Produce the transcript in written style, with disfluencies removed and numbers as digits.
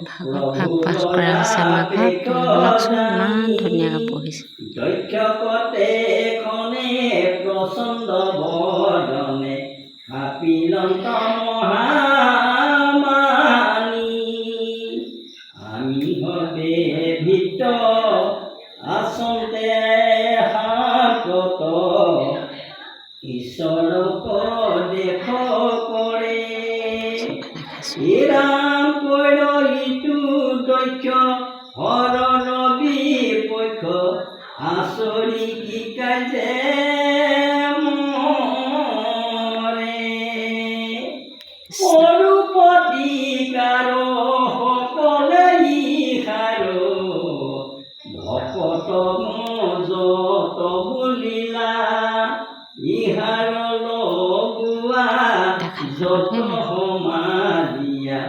ভাগত ভাগ পাঠ কৰা হৈছে আমাৰ ঘৰত শুনকচোন ইমান ধুনীয়াকৈ পঢ়িছে দক্ষপতে খনে প্ৰচণ্ড বদনে কাপিলন্ত মহামানী আমি হবে ভিত আচন্তে হাতত ঈশ্বৰক দেখ কৰে ৰাম কৈৰ ইটো দক্ষ হৰণ বিপক্ষ আচৰি শিকাই যে মৰে পৰুপতিকাৰ সকলে ইহাৰ ভকত মজত বুলিলা ইহাৰ লগোৱা যত সমাধিয়া